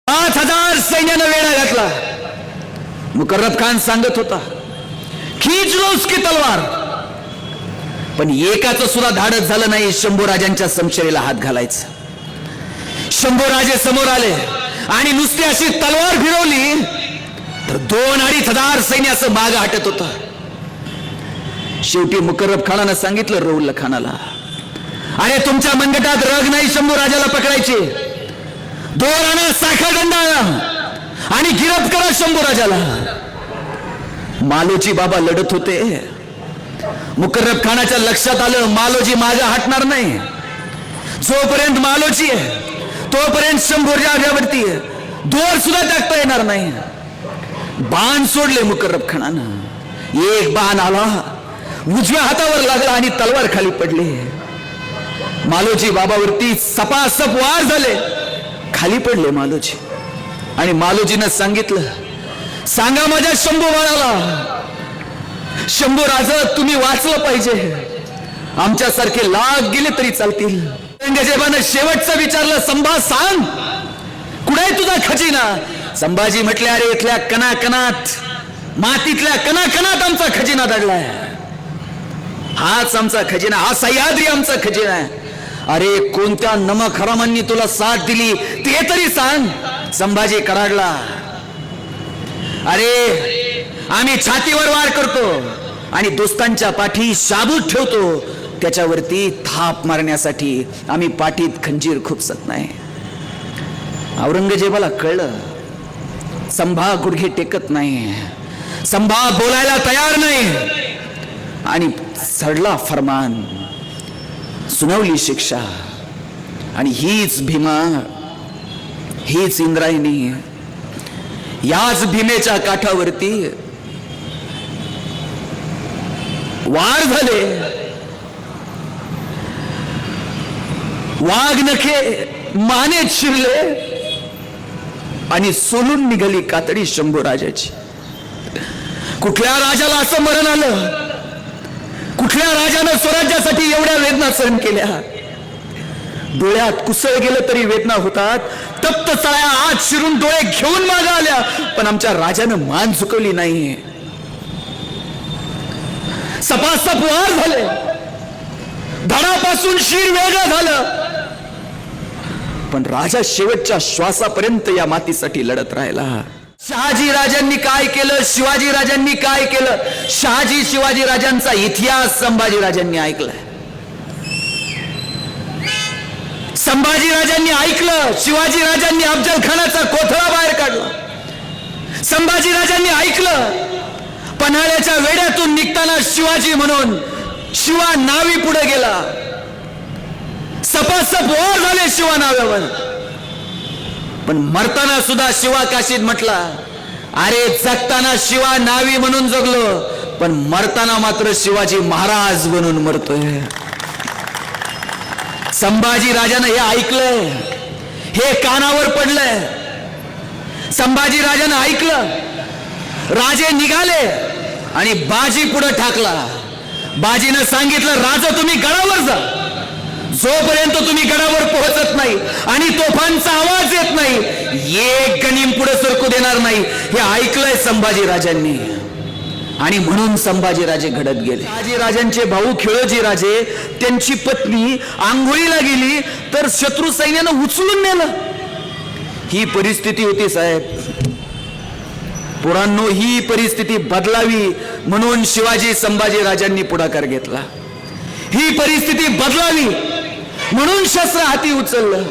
5,000 सैन्यानं वेढा घातला. मुकर्रब खान सांगत होता, खींच लो उसकी तलवार. पण एकाचं सुद्धा धाडस झालं नाही शंभूराजांच्या समशेरीला हात घालायचं. शंभूराजे समोर आले आणि नुसती अशी तलवार फिरवली तर 2,000-2,500 सैन्य असं माग हटत होतं. शेवटी मुकर्रब खानानं सांगितलं रौल खानाला, अरे तुमच्या मनगटात रग नाही शंभूराजाला पकडायची. दोरानं साखर दंडा आणि गिरफ्त करा शंभूराजाला. मालोजी बाबा लढत होते. मुकर्रब खानाच्या लक्षात आलं मालोजी मागे हटणार नाही. जोपर्यंत मालोजी आहे तोपर्यंत शंभूराजावरती दोर सुद्धा टाकता येणार नाही. बाण सोडले मुकर्रब खानानं. एक बाण आला, उजव्या हातावर लागला आणि तलवार खाली पडली. मालोजी बाबावरती सपासप वार झाले. खाली पडले मालोजी. आणि मालोजीनं सांगितलं, सांगा माझ्या शंभू बाळाला, शंभू राजा तुम्ही वाचलं पाहिजे. आमच्यासारखे लाख गेले तरी चालतील. औरंगजेबानं शेवटचं विचारलं, संभा सांग कुठे आहे तुझा खजिना. संभाजी म्हटले, अरे इथल्या कणाकणात, मातीतल्या कणाकणात आमचा खजिना दडलाय. हाच आमचा खजिना, हा सह्याद्री आमचा खजिना आहे. अरे कोणत्या नमक हरामांनी तुला साथ दिली ते तरी सांग. संभाजी कडाडला, अरे आम्ही छातीवर वार करतो आणि दोस्तांच्या पाठी शाबूत ठेवतो, त्याच्यावरती थाप मारण्यासाठी आम्ही पाठीत खंजीर खुपसत नाही. औरंगजेबाला कळलं संभा गुडघे टेकत नाही, संभा बोलायला तयार नाही. आणि चढला फरमान, सुनावली शिक्षा. आणि हीच भीमा, हीच इंद्रायणी, याच भीमेच्या काठावरती वार झाले. वाघ नखे मानेत शिरले आणि सोलून निघाली कातडी शंभूराजाची. कुठल्या राजाला असं मरण आलं? कुठल्या राजानं स्वराज्यासाठी एवढ्या वेदना सहन केल्या? डोळ्यात कुसळ गेलं तरी वेदना होतात. तप्त चळ्या आत शिरून डोळे घेऊन मागे आल्या, पण आमच्या राजानं मान झुकवली नाही. सपासप वार झाले, धडापासून शिर वेगळं झालं, पण राजा शेवटच्या श्वासापर्यंत या मातीसाठी लढत राहिला. शहाजी राजांनी काय केलं, शिवाजी राजांनी काय केलं, शहाजी शिवाजी राजांचा इतिहास संभाजी राजांनी ऐकलाय. संभाजी राजांनी ऐकलं, शिवाजी राजांनी अफजल खानाचा कोथळा बाहेर काढला. संभाजी राजांनी ऐकलं, पन्हाळ्याच्या वेड्यातून निघताना शिवाजी म्हणून शिवा नावी पुढे गेला. सपासप वार झाले शिवा नाव्यावर, पण मरताना सुद्धा शिवा काशीत म्हटला, अरे जगताना शिवा नावी म्हणून जगलो, पण मरताना मात्र शिवाजी महाराज म्हणून मरतोय. संभाजी राजानं हे ऐकलंय, हे कानावर पडलंय. संभाजी राजानं ऐकलं, राजे निघाले आणि बाजी पुढे ठाकला. बाजीनं सांगितलं, राजा तुम्ही गडावर जा. जोपर्यंत तुम्ही गडावर पोहोचत नाही आणि तोफांचा आवाज येत नाही, एक गनिम पुढे सरकू देणार नाही. हे ऐकलंय संभाजी राजांनी आणि म्हणून संभाजी राजे घडत गेले. शहाजी राजांचे भाऊ खिळोजी राजे, त्यांची पत्नी आंघोळीला गेली तर शत्रू सैन्यानं उचलून नेलं. ही परिस्थिती होती साहेब. पुरांनो, ही परिस्थिती बदलावी म्हणून शिवाजी संभाजी राजांनी पुढाकार घेतला. ही परिस्थिती बदलावी म्हणून शस्त्र हाती उचललं.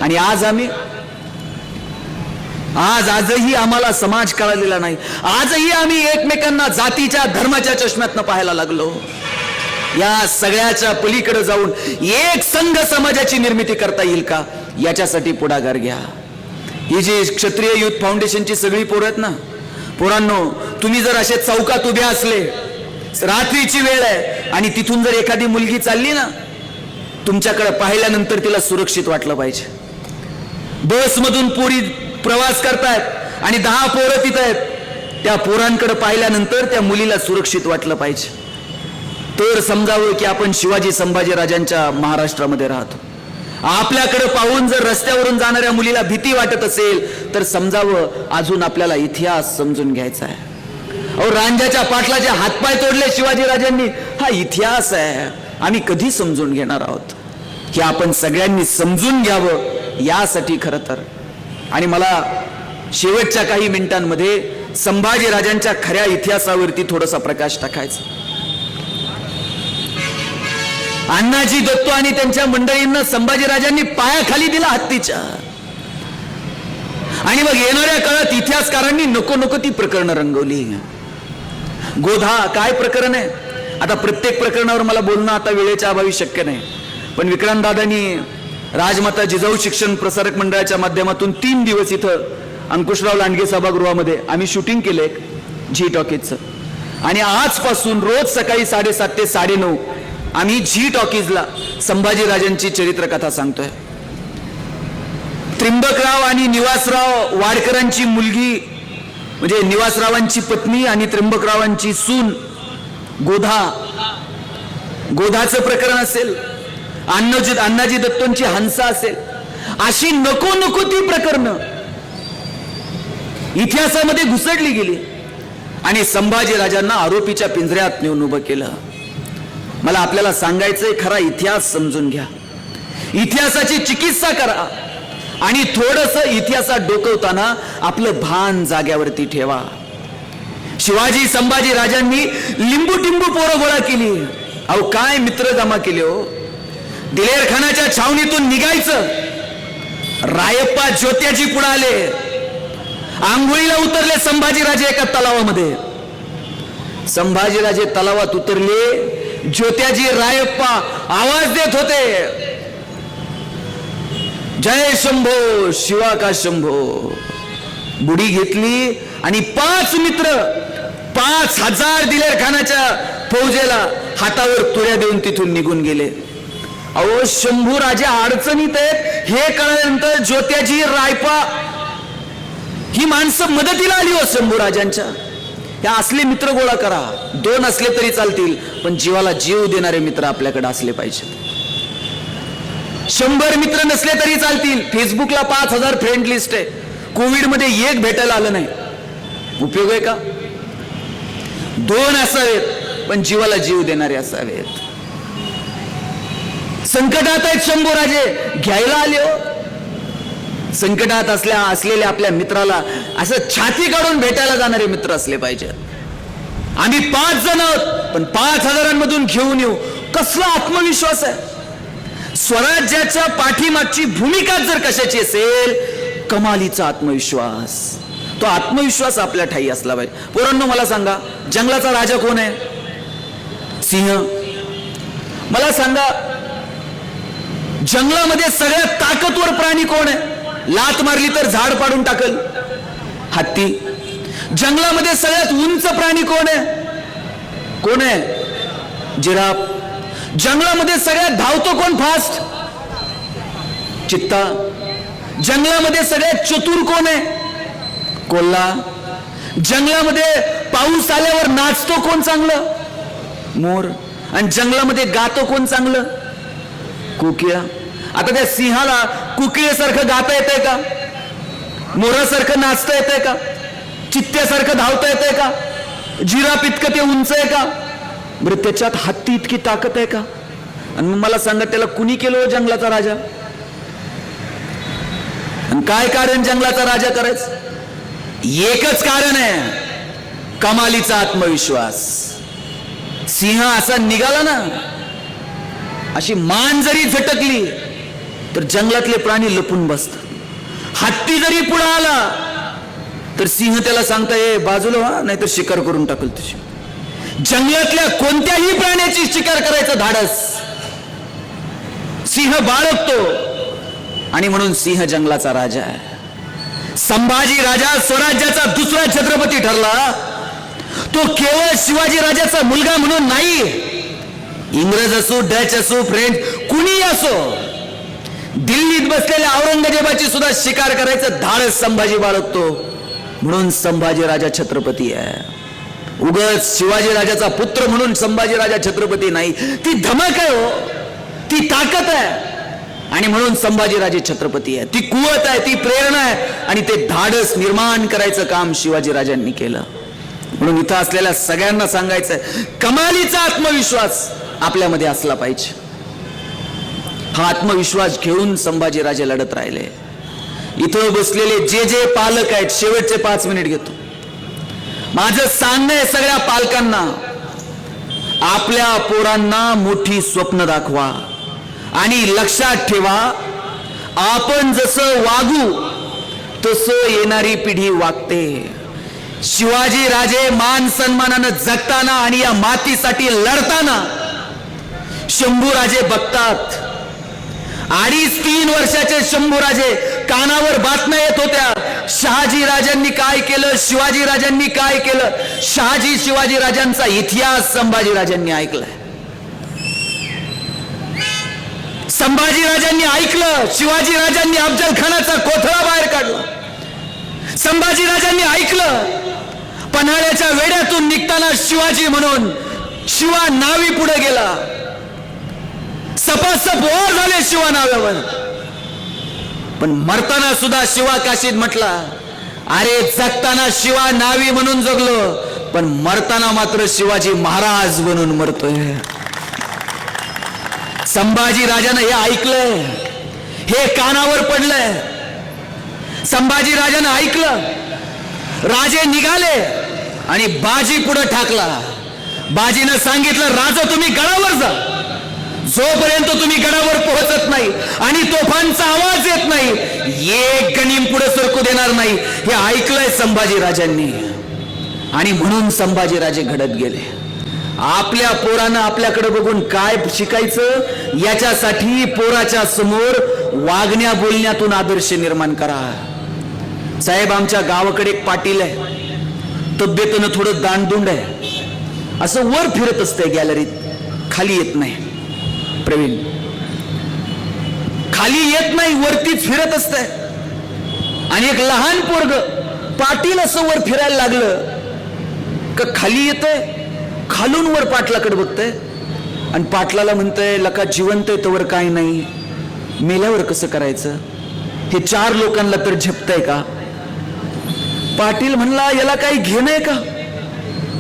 आणि आजही आम्हाला समाज कळलेला नाही. आजही आम्ही एकमेकांना जातीच्या धर्माच्या चष्म्यातनं पाहायला लागलो. या सगळ्याच्या पलीकडे जाऊन एक संघ समाजाची निर्मिती करता येईल का, याच्यासाठी पुढाकार घ्या. ही जी क्षत्रिय युथ फाउंडेशनची सगळी पोरं आहेत ना, पोरांनो, तुम्ही जर असे चौकात उभे असले, रात्रीची वेळ आहे आणि तिथून जर एखादी मुलगी चालली ना, तुमच्याकडे पाहिल्यानंतर तिला सुरक्षित वाटलं पाहिजे. बसमधून पोरी प्रवास करतायत आणि 10 पोरं तिथं आहेत, त्या पोरांकडे पाहिल्यानंतर त्या मुलीला सुरक्षित वाटलं पाहिजे. तर समजावं की आपण शिवाजी संभाजी राजांच्या महाराष्ट्रामध्ये राहतो. आपल्याकडे पाहून जर रस्त्यावरून जाणाऱ्या मुलीला भीती वाटत असेल तर समजावं अजून आपल्याला इतिहास समजून घ्यायचा आहे. अहो, रांजाच्या पाटलाचे हातपाय तोडले शिवाजी राजांनी, हा इतिहास आहे. आम्ही कधी समजून घेणार आहोत की आपण सगळ्यांनी समजून घ्यावं यासाठी खरं तर. आणि मला शेवटच्या काही मिनिटांमध्ये संभाजी राजांच्या खऱ्या इतिहासावरती थोडासा प्रकाश टाकायचा. अण्णाजी दत्तो आणि त्यांच्या मंडळींना संभाजी राजांनी पायाखाली दिला हत्तीच्या. आणि मग येणाऱ्या काळात इतिहासकारांनी नको नको ती प्रकरणं रंगवली. गोधा काय प्रकरण आहे, आता प्रत्येक प्रकरणावर मला बोलणं आता वेळेच्या अभावी शक्य नाही, पण विक्रांत दादांनी राजमाता जिजाऊ शिक्षण प्रसारक मंडळाच्या माध्यमातून 3 दिवस इथं अंकुशराव लांडगे सभागृहामध्ये आम्ही शूटिंग केले झी टॉकीजचं. आणि आजपासून रोज सकाळी 7:30 ते 9:30 आम्ही झी टॉकीजला संभाजी राजांची चरित्रकथा सांगतोय. त्र्यंबकराव आणि निवासराव वाडकरांची मुलगी म्हणजे निवासरावांची पत्नी आणि त्र्यंबकरावांची सून गोधाचं प्रकरण असेल, अण्णाजी दत्तोंची हंसा असेल, अशी नको नको ती प्रकरणं इतिहासामध्ये घुसडली गेली आणि संभाजी राजांना आरोपीच्या पिंजऱ्यात नेऊन उभं केलं. मला आपल्याला सांगायचंय, खरा इतिहास समजून घ्या, इतिहासाची चिकित्सा करा आणि थोडंसं इतिहासात डोकवताना आपलं भान जाग्यावरती ठेवा. शिवाजी संभाजी राजांनी लिंबू टिंबू पोरं गोळा केली. अहो, काय मित्र जमा केले हो. दिलेर खानाच्या छावणीतून निघायचं, रायप्पा ज्योत्याजी पुढे आले, आंघोळीला उतरले संभाजीराजे एका तलावामध्ये. संभाजीराजे तलावात उतरले, ज्योत्याजी रायप्पा आवाज देत होते, जय शंभो शिवा का शंभो. बुडी घेतली आणि 5 मित्र 5000 दिलेर खानाच्या फौजेला हातावर तुऱ्या देऊन तिथून निघून गेले. अहो, शंभू राजे अडचणीत आहेत हे कळल्यानंतर ज्योत्याजी रायप्पा ही माणसं मदतीला आली हो शंभू राजांच्या. या असले मित्र गोळा करा, 2 असले तरी चालतील, पण जीवाला जीव देणारे मित्र आपल्याकडे असले पाहिजेत. 100 मित्र नसले तरी चालतील. फेसबुकला 5000 फ्रेंड लिस्ट आहे, कोविड मध्ये एक भेटायला आलं नाही, उपयोग आहे का? 2 असावेत पण जीवाला जीव देणारे असावेत. संकटात आहेत शंभूराजे, घ्यायला आले हो. संकटात असलेल्या आपल्या मित्राला असं छाती काढून भेटायला जाणारे मित्र असले पाहिजे. आम्ही 5 जण आहोत पण 5000मधून घेऊन येऊ, कसला आत्मविश्वास आहे. स्वराज्याच्या पाठीमागची भूमिका जर कशाची असेल, कमालीचा आत्मविश्वास. तो आत्मविश्वास आपल्या ठाई असला पाहिजे. पोरांनो, मला सांगा, जंगलाचा राजा कोण आहे? सिंह. मला सांगा, जंगलामध्ये सगळ्यात ताकदवर प्राणी कोण आहे? लात मारली तर झाड पाडून टाकल, हत्ती. जंगलामध्ये सगळ्यात उंच प्राणी कोण आहे? कोण आहे? जिराफ. जंगलामध्ये सगळ्यात धावतो कोण फास्ट? चित्ता. जंगलामध्ये सगळ्यात चतुर कोण आहे? कोल्हा. जंगलामध्ये पाऊस आल्यावर नाचतो कोण चांगलं? मोर. आणि जंगलामध्ये गातो कोण चांगलं? कोकिळा. आता त्या सिंहाला कुकिळेसारखं गाता येतंय का? मोरासारखं नाचता येतंय का? चित्त्यासारखं धावता येतंय का? जिराफ इतकं ते उंच आहे का? बरं, त्याच्यात हत्ती इतकी ताकद आहे का? आणि मग मला सांगा, त्याला कुणी केलं जंगलाचा राजा? आणि काय कारण जंगलाचा राजा करायचं? एकच कारण आहे, कमालीचा आत्मविश्वास. सिंह असा निघाला ना, अशी मान जरी झटकली तर जंगलातले प्राणी लपून बसतात. हत्ती जरी पुढे आला तर सिंह त्याला सांगता, ये बाजूला व्हा, नाहीतर शिकार करून टाकल तुझी. जंगलातल्या कोणत्याही प्राण्याची शिकार करायचं धाडस सिंह बाळगतो आणि म्हणून सिंह जंगलाचा राजा आहे. संभाजी राजा स्वराज्याचा दुसरा छत्रपती ठरला. तो केवळ शिवाजी राजाचा मुलगा म्हणून नाही, इंग्रज असो, डच असो, फ्रेंच कुणी असो, दिल्लीत बसलेल्या औरंगजेबाची सुद्धा शिकार करायचं धाडस संभाजी बाळगतो. म्हणून संभाजी राजा छत्रपती आहे. उगाच शिवाजी राजाचा पुत्र म्हणून संभाजी राजा छत्रपती नाही. ती धमक आहे हो, ती ताकद आहे. आणि म्हणून संभाजीराजे छत्रपती आहे. ती कुवत आहे, ती प्रेरणा आहे आणि ते धाडस निर्माण करायचं काम शिवाजीराजांनी केलं. म्हणून इथं असलेल्या सगळ्यांना सांगायचंय, कमालीचा आत्मविश्वास आपल्यामध्ये असला पाहिजे. हा आत्मविश्वास घेऊन संभाजीराजे लढत राहिले. इथं बसलेले जे जे पालक आहेत, शेवटचे 5 मिनिट घेतो. माझं सांगणं आहे सगळ्या पालकांना, आपल्या पोरांना मोठी स्वप्न दाखवा आणि लक्षात ठेवा, आपण जसं वागू तसं येणारी पिढी वागते. शिवाजी राजे मान सन्मानानं जगताना आणि या मातीसाठी लढताना शंभूराजे बघतात. 2.5-3 वर्षाचे शंभूराजे कानावर बातम्या येत होत्या, शहाजी राजांनी काय केलं, शिवाजी राजांनी काय केलं. शिवाजी राजांचा इतिहास संभाजी राजांनी ऐकलाय. संभाजी राजांनी ऐकलं, शिवाजी राजांनी अफजल खानाचा कोथळा बाहेर काढला. संभाजी राजांनी ऐकलं, पन्हाळ्याच्या वेड्यातून निघताना शिवाजी म्हणून शिवा नावी पुढे गेला. सपासप वार झाले शिवा नाव्यावर, पण मरताना सुद्धा शिवा काशीत म्हटला, अरे जगताना शिवा नावी म्हणून जगलो, पण मरताना मात्र शिवाजी महाराज म्हणून मरतोय. संभाजी राजानं हे ऐकलंय, हे कानावर पडलंय. संभाजी राजानं ऐकलं, राजे निघाले आणि बाजी पुढे ठाकला. बाजीनं सांगितलं, राजा तुम्ही गडावर जा, जोपर्यंत तुम्ही गडावर पोहोचत नाही आणि तोफांचा आवाज येत नाही, एक गणीम पुढे सरकू देणार नाही. हे ऐकलंय संभाजी राजांनी आणि म्हणून संभाजीराजे घडत गेले. आपल्या पोरानं आपल्याकडे बघून काय शिकायचं, याच्यासाठी पोराच्या समोर वागण्या बोलण्यातून आदर्श निर्माण करा. साहेब, आमच्या गावाकडे एक पाटील आहे, तब्येतीनं थोडं दांडदुंड आहे, असं वर फिरत असतंय गॅलरीत, खाली येत नाही. प्रवीण, खाली येत नाही, वरतीच फिरत असतंय. आणि एक लहान पोरग पाटील असं वर फिरायला लागलं का खाली येतंय, खालून वर पाटलाकडे बघतंय आणि पाटलाला म्हणतंय, लका जिवंत आहे तवर काय नाही, मेल्यावर कसं करायचं, हे 4 लोकांना तर झेपतंय का. पाटील म्हणला, याला काही घेणं आहे का,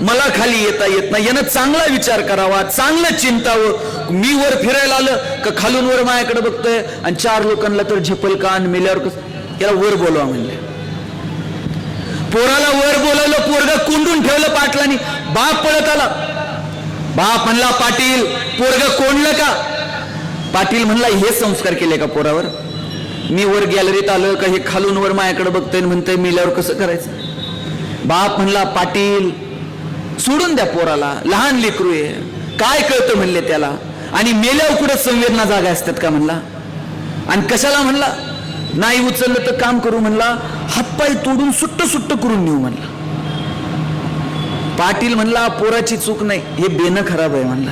मला खाली येता येत नाही, यानं चांगला विचार करावा, चांगलं चिंतावं. मी वर फिरायला आलं का खालून वर माझ्याकडे बघतोय आणि 4 लोकांना तर झेपल का, आणि मेल्यावर कसं, याला वर बोलवा म्हणले. पोराला वर बोलवलं, पोरग कोंडून ठेवलं पाटलांनी. बाप पळत आला, बाप म्हणला, पाटील पोरग कोंडलं का. पाटील म्हणला, हे संस्कार केले का पोरावर, मी वर गॅलरीत आलं का हे खालून वर माझ्याकडे बघतोय म्हणतोय मेल्यावर कसं करायचं. बाप म्हणला, पाटील सोडून द्या पोराला, लहान लेकरू आहे, काय कळतं म्हणले त्याला, आणि मेल्यावर कुठे संवेदना जागा असतात का म्हणला. आणि कशाला म्हणला, नाही उचललं तर काम करू म्हणला, हातपाय तोडून सुट्ट सुट्ट करून नेऊ म्हणला. पाटील म्हणला, पोराची चूक नाही, हे बेनं खराब आहे म्हणला.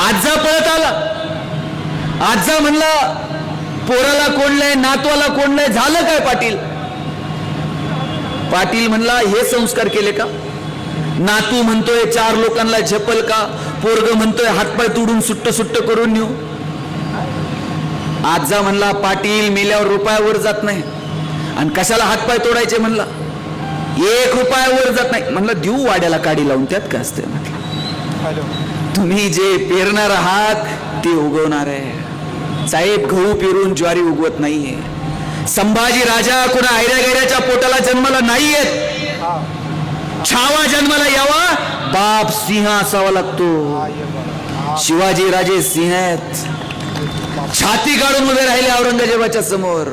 आजा पळत आला, आजा म्हणला, पोराला कोणलंय, नातवाला कोणलंय, झालं काय पाटील. पाटील म्हणला, हे संस्कार केले का, नातू म्हणतोय 4 लोकांना झेपल का, पोरग म्हणतोय हातपाय तोडून सुट्ट सुट्ट करून नेऊ. आजा म्हणला, पाटील मेल्यावर रुपयावर जात नाही, आणि कशाला हातपाय तोडायचे म्हणला, 1 रुपयावर जात नाही म्हणलं, देऊ वाड्याला काडी लावून, त्यात काय असते म्हटलं. तुम्ही जे पेरणार आहात ते उगवणार आहे. साहेब, गहू पेरून ज्वारी उगवत नाहीये. संभाजी राजा कोणा आयऱ्या गैऱ्याच्या पोटाला जन्माला नाही येत. छावा जन्माला यावा, बाप सिंह असावा लागतो. शिवाजी राजे सिंह आहेत, छाती काढून उभे राहिले औरंगजेबाच्या समोर,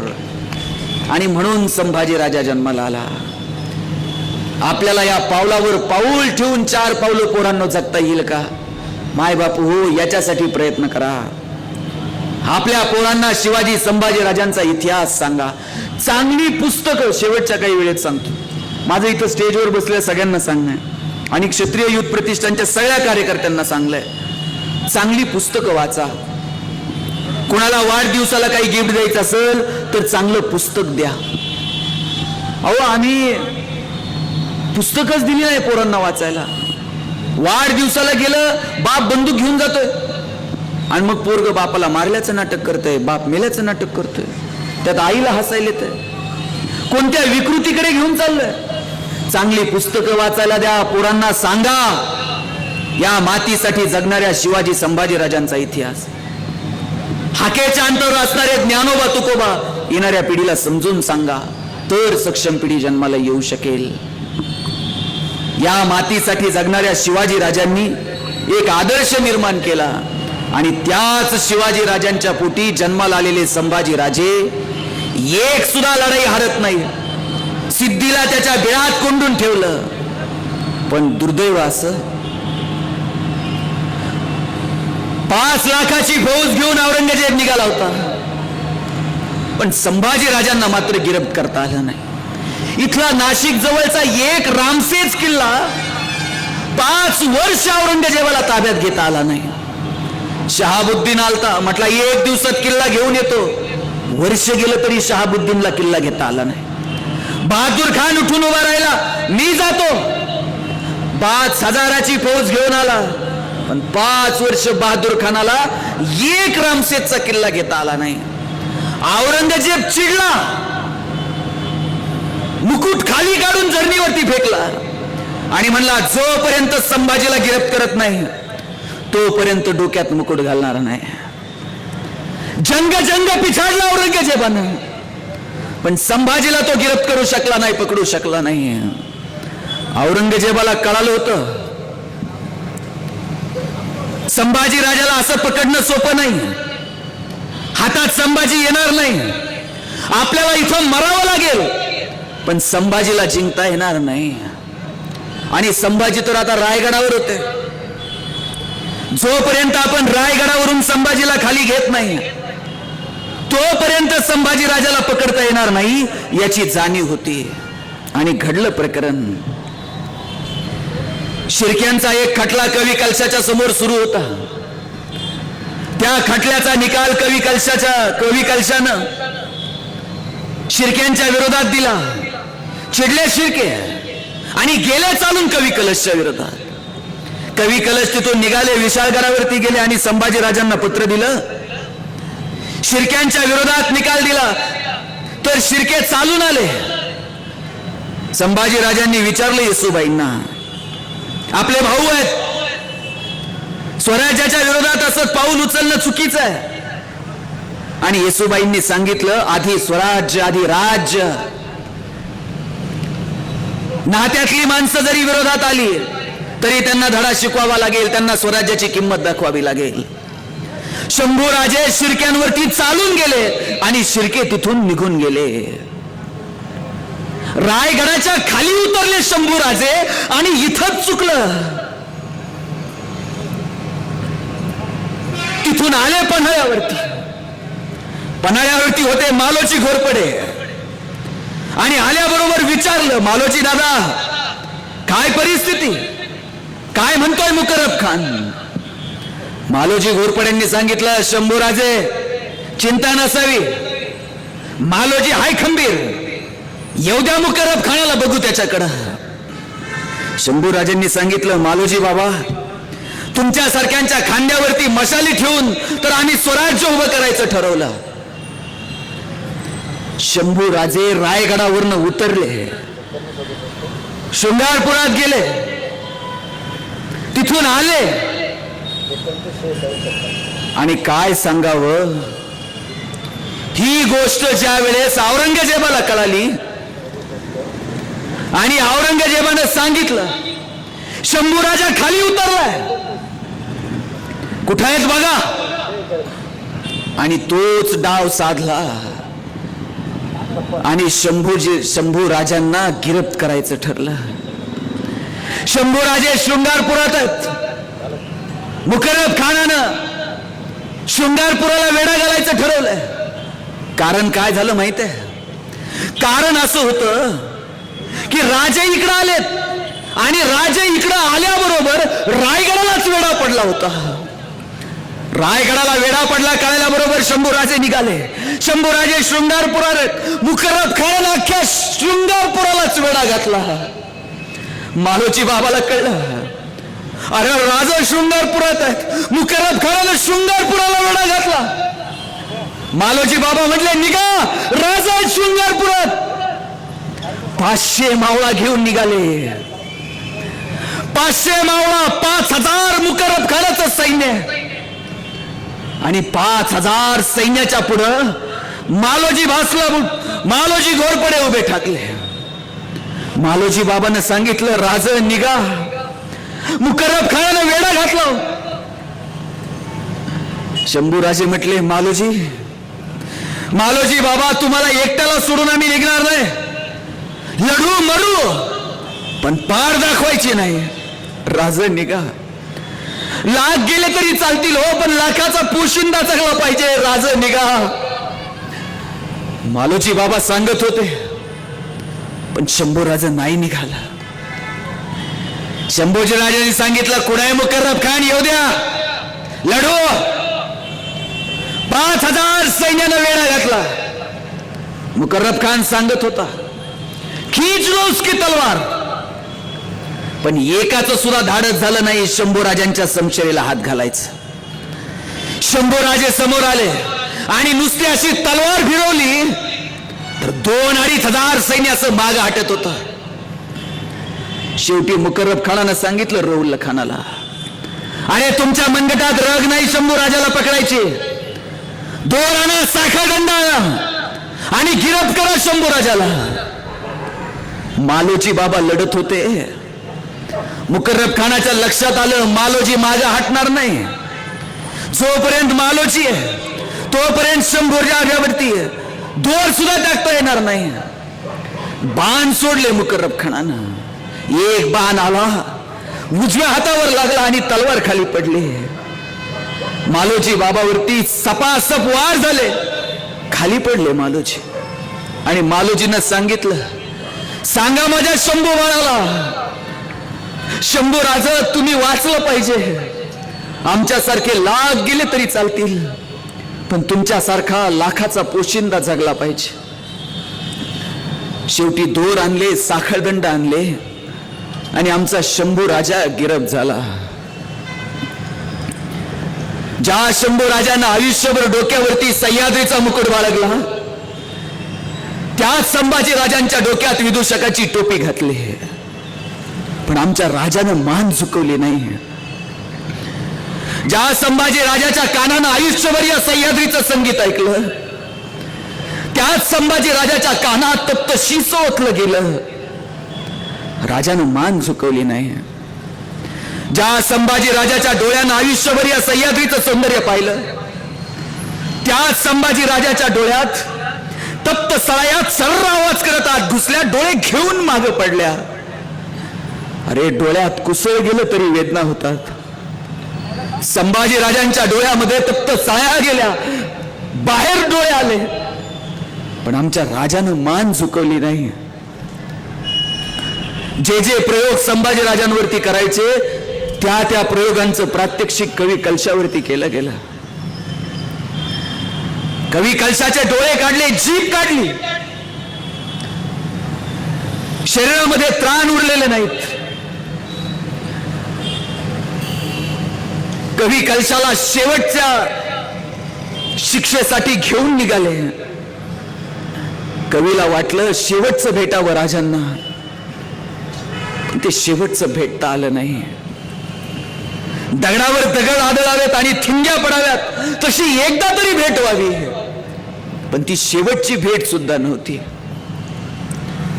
आणि म्हणून संभाजी राजा जन्माला आला. आपल्याला या पावलावर पाऊल ठेवून 4 पावलं पोरांना जगता येईल का. माय बापू हो, याच्यासाठी प्रयत्न करा. आपल्या पोरांना शिवाजी संभाजी राजांचा इतिहास सांगा. चांगली पुस्तकं, शेवटच्या काही वेळेत सांगतो, माझं इथं स्टेजवर बसलेल्या सगळ्यांना सांगणं, आणि क्षत्रिय युथ प्रतिष्ठानच्या सगळ्या कार्यकर्त्यांना सांगलंय, चांगली पुस्तकं वाचा. कोणाला वाढदिवसाला काही गिफ्ट द्यायचं असेल तर चांगलं पुस्तक द्या. अहो, आम्ही पुस्तकच दिली नाही पोरांना वाचायला. वाढदिवसाला गेलं, बाप बंदूक घेऊन जातोय, आणि मग पोरग बापाला मारल्याचं नाटक करतंय, बाप मेल्याचं नाटक करतोय, त्यात आईला हसायला येतंय. कोणत्या विकृतीकडे घेऊन चाललंय? चांगली पुस्तकं वाचायला द्या, पोरांना सांगा या मातीसाठी जगणाऱ्या शिवाजी संभाजी राजांचा इतिहास. हाकेच्या अंतरावर असणारे ज्ञानोबा तुकोबा येणाऱ्या पिढीला समजून सांगा, तर सक्षम पिढी जन्माला येऊ शकेल. या मातीसाठी जगणाऱ्या शिवाजी राजांनी एक आदर्श निर्माण केला आणि त्याच शिवाजी राजांच्या पोटी जन्माला आलेले संभाजी राजे एक सुद्धा लढाई हारत नाही. सिद्धीला त्याच्या बिळात कोंडून ठेवलं. पण दुर्दैव असं 5 लाखाची फौज घेऊन औरंगजेब निघाला होता, पण संभाजी राजांना मात्र गिरफ्त करता आलं नाही. इथला नाशिक जवळचा एक रामसेज किल्ला 5 वर्ष औरंगजेबाला ताब्यात घेता आला नाही. शहाबुद्दीन आलता, म्हटला 1 दिवसात किल्ला घेऊन येतो. वर्ष गेलं तरी शहाबुद्दीनला किल्ला घेता आला नाही. बहादूर खान उठून उभा राहिला, मी जातो. 5,000ची फौज घेऊन आला, पण 5 वर्ष बहादूर खानाला एक रामसेजचा किल्ला घेता आला नाही. औरंगजेब चिडला, मुकुट खाली काढून जर्नीवरती फेकला आणि म्हणला, जोपर्यंत संभाजीला गिरफ्त करत नाही तोपर्यंत डोक्यात मुकुट घालणार नाही. जंग पिछाडला औरंगजेबानं, पण संभाजीला तो गिरफ्त करू शकला नाही, पकडू शकला नाही. औरंगजेबाला कळालं होतं संभाजी राजाला असं पकडणं सोपं नाही, हातात संभाजी येणार नाही, आपल्याला इथं मरावं लागेल, पण संभाजीला जिंकता येणार नाही. आणि संभाजी तर आता रायगडावर होते. जोपर्यंत आपण रायगडावरून संभाजीला खाली घेत नाही तोपर्यंत संभाजी राजाला पकडता येणार नाही याची जाणीव होती. आणि घडलं प्रकरण. शिर्क्यांचा एक खटला कवी कलशाच्या समोर सुरू होता. त्या खटल्याचा निकाल कवी कलशानं शिर्क्यांच्या विरोधात दिला. चिडले शिर्के आणि गेले चालून कवी कलशच्या विरोधात. कवी कलश तिथून निघाले, विशाळगडावरती गेले आणि संभाजी राजांना पत्र दिलं. शिर्क्यांच्या विरोधात निकाल दिला तर शिर्के चालून आले. संभाजी राजांनी विचारले येसूबाईंना, आपले भाऊ आहेत, स्वराज्याच्या विरोधात असं पाऊल उचलणं चुकीचं आहे. आणि येसूबाईंनी सांगितलं, आधी स्वराज्य आधी राज्य. नात्यातली माणसं जरी विरोधात आली तरी त्यांना धडा शिकवावा लागेल, त्यांना स्वराज्याची किंमत दाखवावी लागेल. शंभूराजे शिर्क्यांवरती चालून गेले आणि शिर्के तिथून निघून गेले. रायगडाच्या खाली उतरले शंभूराजे आणि इथंच चुकलं. तिथून आले पन्हाळ्यावरती होते मालोजी घोरपडे आणि आल्याबरोबर विचारलं, मालोजी दादा काय परिस्थिती, काय म्हणतोय मुकर्रब खान? मालोजी घोरपड्यांनी सांगितलं, शंभूराजे चिंता नसावी, मालोजी हाय खंबीर, येऊ द्या मुकर्रब खानाला बघू त्याच्याकडं. शंभूराजेंनी सांगितलं, मालोजी बाबा तुमच्या सारख्यांच्या खांद्यावरती मशाली ठेवून तर आम्ही स्वराज्य उभं करायचं ठरवलं. शंभूराजे रायगडावरनं उतरले, शृंगारपुरात गेले, तिथून आले आणि काय सांगावं, ही गोष्ट ज्या वेळेस औरंगजेबाला कळाली आणि औरंगजेबानं सांगितलं, शंभूराजा खाली उतरलाय, कुठे आहेत बघा. आणि तोच डाव साधला आणि शंभू राजांना गिरफ्त करायचं ठरलं. शंभूराजे शृंगारपुरात आहेत. मुकर्रब खानानं शृंगारपुराला वेढा घालायचं ठरवलंय. कारण काय झालं माहित आहे? कारण असं होतं की राजे इकडं आलेत आणि राजे इकडं आल्याबरोबर रायगडालाच वेढा पडला होता. रायगडाला वेढा पडला कळल्याबरोबर शंभूराजे निघाले. शंभूराजे शृंगारपुरात, मुकर्रब खान अख्ख्या शृंगारपुरालाच वेढा घातला. मालोजी बाबाला कळलं, अरे राजा शृंगारपुरात आहेत. मुकर्रब खानानं शृंगारपुराला वेढा घातला. मालोजी बाबा म्हटले निघा, राजा शृंगारपुरात. 500 मावळा घेऊन निघाले. 500 मावळा, 5000 मुकर्रब खानाचं सैन्य आणि 5000 सैन्याच्या पुढं मालोजी मालोजी घोरपडे उभे ठाकले. मालोजी बाबांना सांगितलं राज निघा, मुकर्रब खानानं वेढा घातला. शंभूराजे म्हटले मालोजी बाबा तुम्हाला एकट्याला सोडून आम्ही निघणार नाही. लढू मरू पण पार दाखवायची नाही. राज निघा, लाख गेले तरी चालतील हो, पण लाखाचा पोशिंदा जगला पाहिजे. राज निघा. मालोजी बाबा सांगत होते पण शंभूराज नाही निघाला. शंभूजी राजांनी सांगितलं कुणाही मुकर्रब खान येऊ द्या, लढू. 5000 सैन्यानं वेढा घातला. मुकर्रब खान सांगत होता खींच लो उसकी तलवार, पण एकाचं सुद्धा धाडस झालं नाही शंभूराजांच्या समशेरीला हात घालायचं. शंभूराजे समोर आले आणि नुसती अशी तलवार फिरवली तर 2-2,500 सैन्य असं माग हटत होतं. शेवटी मुकर्रब खानानं सांगितलं रौल खानाला, अरे तुमच्या मनगटात रग नाही शंभूराजाला पकडायची. दोरानं साखर दंडा आणि गिरफ्त करा शंभूराजाला. मालोजी बाबा लढत होते. मुकर्रब खानाच्या लक्षात आलं मालोजी मागे हटणार नाही. जोपर्यंत मालोजी आहे तोपर्यंत शंभूराजा आघावरती आहे. दोर सुद्धा टाकता येणार नाही. बाण सोडले मुकर्रब खानानं. एक बाण आला, उजव्या हातावर लागला आणि तलवार खाली पडली. मालोजी बाबावरती सपासप वार झाले, खाली पडले मालोजी. आणि मालोजीनं सांगितलं सांगा माझ्या शंभू बाळाला, शंभूराज तुम्ही वाचलं पाहिजे. आमच्यासारखे लाख गेले तरी चालतील, पण तुमच्यासारखा लाखाचा पोशिंदा जगला पाहिजे. शेवटी दोर आणले, साखळदंड आणले आणि आमचा शंभू राजा गिरफ्त झाला. ज्या शंभू राजांना आयुष्यभर डोक्यावरती सह्याद्रीचा मुकुट बाळगला, त्याच संभाजी राजांच्या डोक्यात विदूषकाची टोपी घातली, पण आमच्या राजानं मान झुकवली नाही. ज्या संभाजी राजाच्या कानानं आयुष्यभर या सह्याद्रीचं संगीत ऐकलं, त्याच संभाजी राजाच्या कानात तप्त शिस ओतलं गेलं, राजानं मान झुकवली नाही. ज्या संभाजी राजाच्या डोळ्यानं आयुष्यभर या सह्याद्रीचं सौंदर्य पाहिलं, त्याच संभाजी राजाच्या डोळ्यात तप्त सळायात सर्र आवाज करत आत घुसल्या, डोळे घेऊन मागे पडल्या. अरे डोळ्यात कुसळ गेलं तरी वेदना होतात. संभाजी राजांच्या डोळ्यामध्ये तप्त सळ्या गेल्या, बाहेर डोळे आले, पण आमच्या राजानं मान झुकवली नाही. जे जे प्रयोग संभाजी राजांवरती करायचे त्या प्रयोगांचं प्रात्यक्षिक कवी कलशावरती केलं गेलं. कवी कलशाचे डोळे काढले, जीभ काढली, शरीरामध्ये त्राण उरलेले नाहीत. कवी कलशाला शेवटच्या शिक्षेसाठी घेऊन निघाले. कवीला वाटलं शेवटचं भेटावं राजांना, पण ते शेवटचं भेटता आलं नाही. दगडावर दगड आदळावेत आणि ठिंग्या पडाव्यात तशी एकदा तरी भेट व्हावी, पण ती शेवटची भेट सुद्धा नव्हती.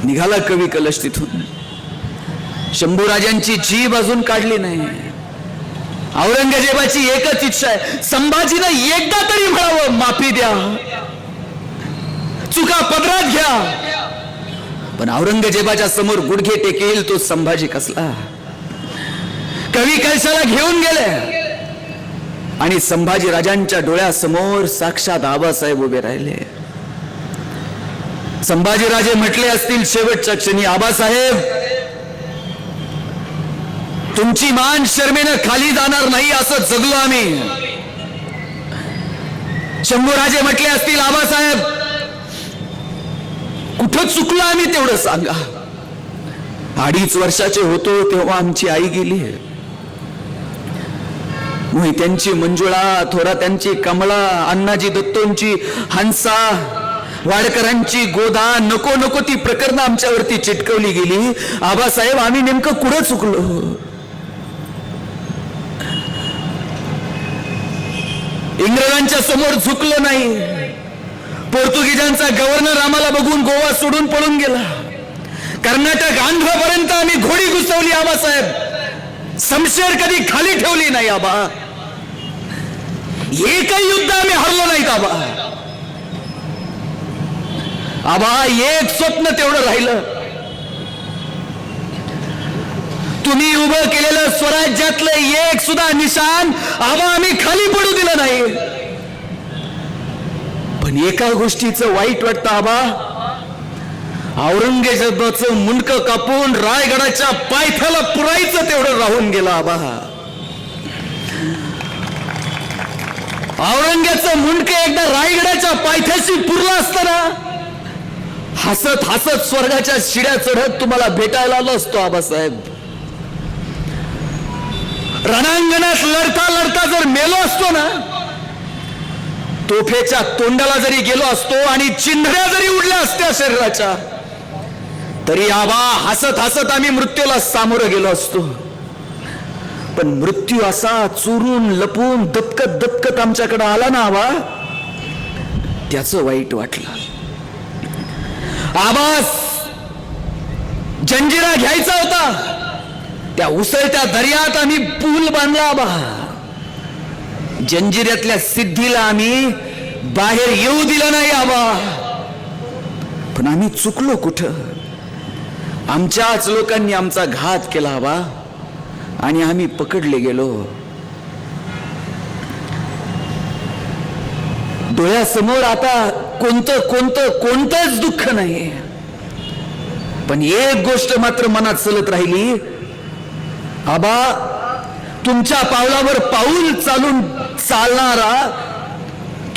निघाला कवी कलश तिथून. शंभूराजांची जीभ अजून काढली नाही. औरंगजेबाची एकच इच्छा आहे, संभाजीनं एकदा तरी म्हणावं माफी द्या, चुका पदरात घ्या. पण औरंगजेबाच्या समोर गुडघे टेकेल तो संभाजी कसला. कवी कलशाला घेऊन गेले आणि संभाजी राजांच्या डोळ्यासमोर साक्षात आबासाहेब उभे राहिले. संभाजीराजे म्हटले असतील शेवटच्या क्षणी, आबासाहेब तुमची मान शर्मेनं खाली जाणार नाही असं जगलो आम्ही. शंभूराजे म्हटले असतील, आबासाहेब कुठं चुकलो आम्ही तेवढं सांगा. 2.5 वर्षाचे होतो तेव्हा आमची आई गेली. मोहित्यांची मंजुळा, थोरात्यांची कमळा, अण्णाजी दत्तोंची हंसा, वाडकरांची गोदा, नको नको ती प्रकरणं आमच्यावरती चिटकवली गेली. आबासाहेब, आम्ही नेमकं कुठं चुकलो? इंग्रजांच्या समोर झुकलो नाही. पोर्तुगीजांचा गव्हर्नर आम्हाला बघून गोवा सोडून पळून गेला. कर्नाटक, आंध्रपर्यंत आम्ही घोडी घुसवली. आबासाहेब, शमशेर कधी खाली ठेवली नाही. आबा, एकही युद्ध आम्ही हरलो नाहीत. आबा, एक स्वप्न तेवढं राहिलं. तुम्ही उभं केलेलं स्वराज्यातलं एक सुद्धा निशाण आबा आम्ही खाली पडू दिलं नाही. पण एका गोष्टीचं वाईट वाटतं आबा, औरंगजेबाचं मुंडकं कापून रायगडाच्या पायथ्याला पुरायचं तेवढं राहून गेलं. आबा, औरंगजेबाचं मुंडकं एकदा रायगडाच्या पायथ्याशी पुरलं असताना हसत हसत स्वर्गाच्या शिड्या चढत तुम्हाला भेटायला आलो असतो. आबासाहेब, रणांगणात लढता लढता जर मेलो असतो ना, तोफेच्या तोंडाला जरी गेलो असतो आणि चिंधड्या जरी उडल्या असत्या शरीराच्या, तरी आबा हसत हसत आम्ही मृत्यूला सामोरं गेलो असतो. पण मृत्यू असा चुरून लपून दपकत दपकत आमच्याकडे आला ना आबा, त्याचं वाईट वाटलं. आबास, जंजिरा घ्यायचा होता, त्या उसळत्या दर्यात आम्ही पूल बांधला. आबा, जंजिऱ्यातल्या सिद्धीला आम्ही बाहेर येऊ दिलं नाही. आबा, पण आम्ही चुकलो कुठं? आमच्याच लोकांनी आमचा घात केला. आबा, आणि आम्ही पकडले गेलो. डोळ्यासमोर आता कोणतंच दुःख नाही. पण एक गोष्ट मात्र मनात चलत राहिली. आबा, तुमच्या पावलावर पाऊल चालून चालणारा,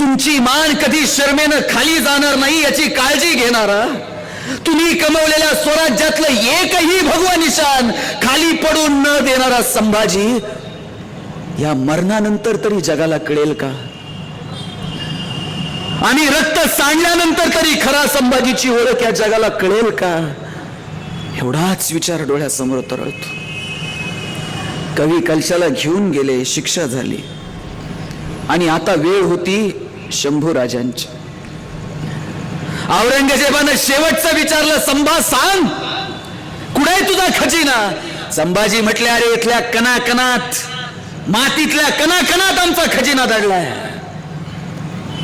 तुमची मान कधी शर्मेनं खाली जाणार नाही याची काळजी घेणारा, तुम्ही कमवलेल्या स्वराज्यातलं एकही भगवा निशाण खाली पडून न देणारा संभाजी, या मरणानंतर तरी जगाला कळेल का? आणि रक्त सांडल्यानंतर तरी खरा संभाजीची ओळख या जगाला कळेल का? एवढाच विचार डोळ्यासमोर तरळतो. कवी कलशाला घेऊन गेले, शिक्षा झाली, आणि आता वेळ होती शंभूराजांची. औरंगजेबानं शेवटचं विचारलं, संभा सांग, कुठे तुझा खजिना? संभाजी म्हटले, अरे इथल्या कणाकणात, मातीतल्या कणाकणात आमचा खजिना दडलाय.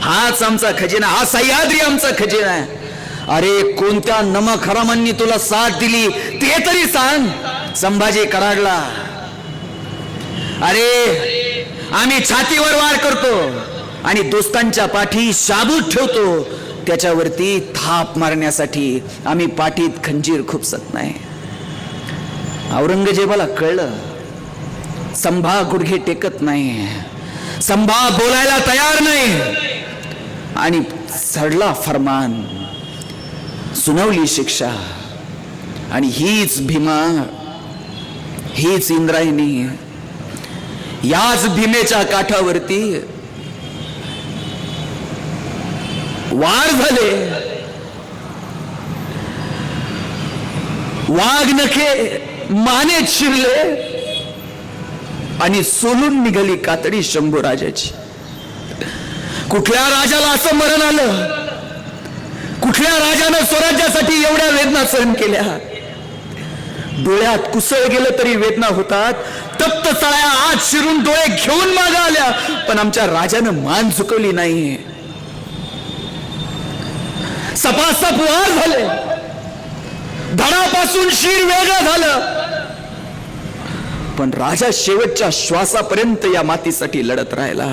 हाच आमचा खजिना, हा सह्याद्री आमचा खजिना आहे. अरे कोणत्या नमक हरामांनी तुला साथ दिली ते तरी सांग. संभाजी कडाडला. अरे आम्ही छातीवर वार करतो आणि दोस्तांच्या पाठी शाबूत ठेवतो, त्याच्यावरती थाप मारण्यासाठी आम्ही पाठीत खंजीर खुपसत नाही. औरंगजेबाला कळलं, संभा गुडघे टेकत नाही, संभा बोलायला तयार नाही, आणि चढला फरमान, सुनावली शिक्षा. आणि हीच भीमा, हीच इंद्रायणी, याच भीमेच्या काठावरती वार झाले. वाघ नखे मानेत शिरले आणि सोलून निघाली कातडी शंभूराजाची. कुठल्या राजाला असं मरण आलं? कुठल्या राजानं स्वराज्यासाठी एवढ्या वेदना सहन केल्या? डोळ्यात कुसळ गेलं तरी वेदना होतात. तप्त चळ्या आत शिरून डोळे घेऊन मागे आल्या, पण आमच्या राजानं मान झुकवली नाही. सपासप वार झाले, धडापासून शिर वेगळं झालं, पण राजा शेवटच्या श्वासापर्यंत या मातीसाठी लढत राहिला.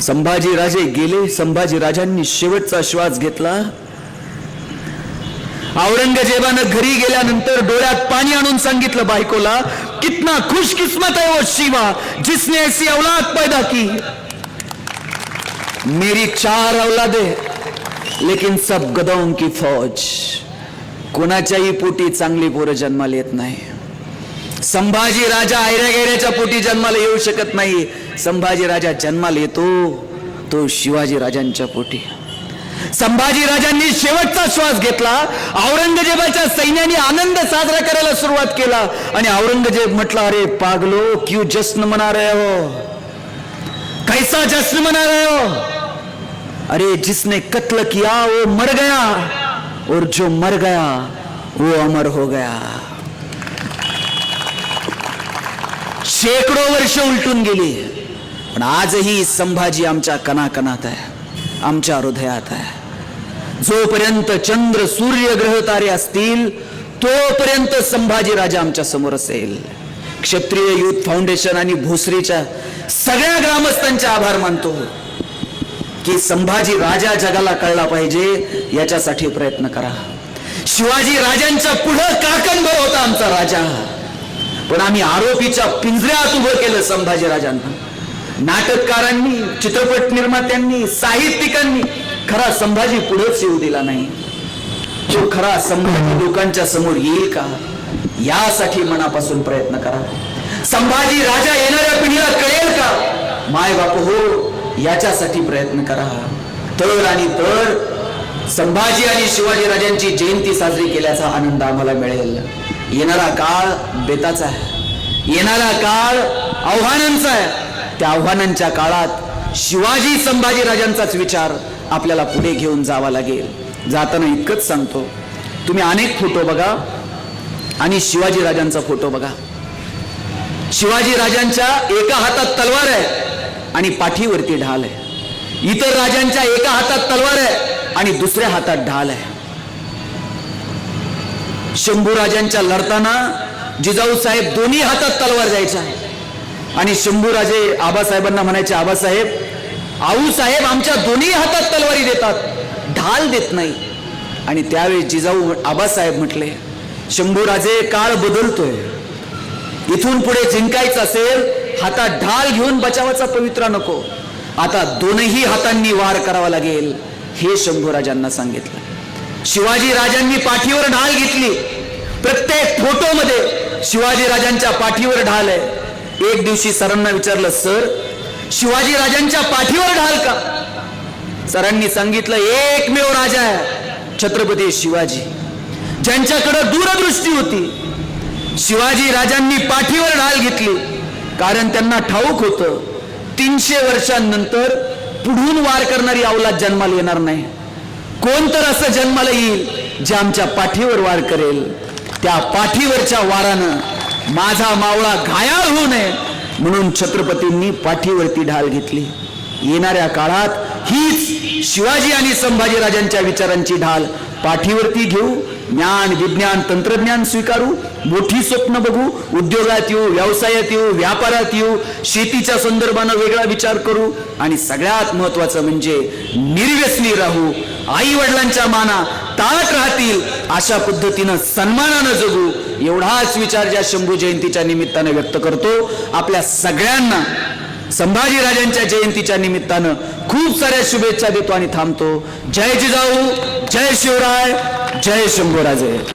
संभाजी राजे गेले, संभाजी राजांनी शेवटचा श्वास घेतला. औरंगजेबानं घरी गेल्यानंतर डोळ्यात पाणी आणून सांगितलं बायकोला, कितना खुशकिस्मत है वो शिवा जिसने ऐसी औलाद पैदा की. मेरी 4 औलादे लेकिन सब गदों की फौज. कोणाच्याही पोटी चांगली पोरं जन्माला येत नाही. संभाजी राजा ऐऱ्या-गैऱ्याच्या पोटी जन्माला येऊ शकत नाही. संभाजी राजा जन्माला येतो तो शिवाजी राजांच्या पोटी. संभाजी राजांनी शेवटचा श्वास घेतला. औरंगजेबाच्या सैन्याने आनंद साजरा करायला सुरुवात केला आणि औरंगजेब म्हटला, अरे पागलो, क्यों जश्न मना रहे हो, कैसा जश्न मना रहे हो? अरे जिसने कत्ल किया वो मर गया और जो मर गया वो अमर हो गया. शेकडो वर्ष उलटून गेली, पण आजही संभाजी आमच्या कणाकणात आहे, आमच्या हृदयात आहे. जोपर्यंत चंद्र सूर्य ग्रह तारे असतील तोपर्यंत संभाजी राजा आमच्या समोर असेल. क्षत्रिय युथ फाउंडेशन आणि भोसरीच्या सगळ्या ग्रामस्थांचे आभार मानतो की संभाजी राजा जगाला कळला पाहिजे, याच्यासाठी प्रयत्न करा. शिवाजी राजांच्या पुढे काकणभर होता आमचा राजा, पण आम्ही आरोपीच्या पिंजऱ्यात उभं केलं संभाजी राजांना. नाटककारांनी, चित्रपट निर्मात्यांनी, साहित्यिकांनी खरा संभाजी पुढेच येऊ दिला नाही. जो खरा संभाजी लोकांच्या समोर येईल का, यासाठी मनापासून प्रयत्न करा. संभाजी राजा येणाऱ्या पिढीला कळेल का, माय बाप हो, याच्यासाठी प्रयत्न करा. तर आणि तर संभाजी आणि शिवाजी राजांची जयंती साजरी केल्याचा आनंद आम्हाला मिळेल. येणारा काळ बेताचा आहे, येणारा काळ आव्हानांचा आहे. त्या आव्हानांच्या काळात शिवाजी संभाजी राजांचाच विचार आपल्याला पुढे घेऊन जावा लागेल. जाताना इतकंच सांगतो, तुम्ही अनेक फोटो बघा आणि शिवाजी राजांचा फोटो बघा. शिवाजी राजांच्या एका हातात तलवार आहे आणि पाठीवरती ढाल आहे. इतर राजांच्या एका हातात तलवार आहे आणि दुसऱ्या हातात ढाल आहे. शंभूराजांच्या लढताना जिजाऊ साहेब दोन्ही हातात तलवार द्यायच्या आणि शंभूराजे आबासाहेबांना म्हणायचे, आबासाहेब, आऊसाहेब आमच्या दोन्ही हातात तलवारी देतात, ढाल देत नाही. आणि त्यावेळी जिजाऊ आबासाहेब म्हटले, शंभूराजे, काळ बदलतोय, इथून पुढे जिंकायचं असेल हातात ढाल घेऊन बचावाचा पवित्रा नको, आता दोनही हातांनी वार करावा लागेल, हे शंभूराजांना सांगितलं. शिवाजी राजांनी पाठीवर ढाल घेतली. प्रत्येक फोटोमध्ये शिवाजी राजांच्या पाठीवर ढाल आहे. एक दिवशी सरांना विचारलं, सर शिवाजी राजांच्या पाठीवर ढाल का? सरांनी सांगितलं, एकमेव राजा आहे छत्रपती शिवाजी, ज्यांच्याकडे दूरदृष्टी होती. शिवाजी राजांनी पाठीवर ढाल घेतली कारण त्यांना ठाऊक होतं 300 वर्षांनंतर पुढून वार करणारी अवलाद जन्माला येणार नाही. कोण तर असं जन्माला येईल जे आमच्या पाठीवर वार करेल. त्या पाठीवरच्या वारानं माझा मावळा घायाळ होऊ नये म्हणून छत्रपतींनी पाठीवरती ढाल घेतली. येणाऱ्या काळात हीच शिवाजी आणि संभाजी राजांच्या विचारांची ढाल पाठीवरती घेऊ. ज्ञान, विज्ञान, तंत्रज्ञान स्वीकारू, मोठी स्वप्न बघू, उद्योगात येऊ, व्यवसायात येऊ, व्यापारात येऊ, शेतीच्या संदर्भानं वेगळा विचार करू आणि सगळ्यात महत्वाचं म्हणजे निर्व्यसनी राहू. आई वडिलांच्या माना ताट राहतील अशा पद्धतीनं सन्मानानं जगू. एवढाच विचार ज्या शंभू जयंतीच्या निमित्तानं व्यक्त करतो. आपल्या सगळ्यांना संभाजी राजांच्या जयंतीच्या निमित्तानं खूप साऱ्या शुभेच्छा देतो आणि थांबतो. जय जिजाऊ, जय शिवराय, जय शंभूराजे.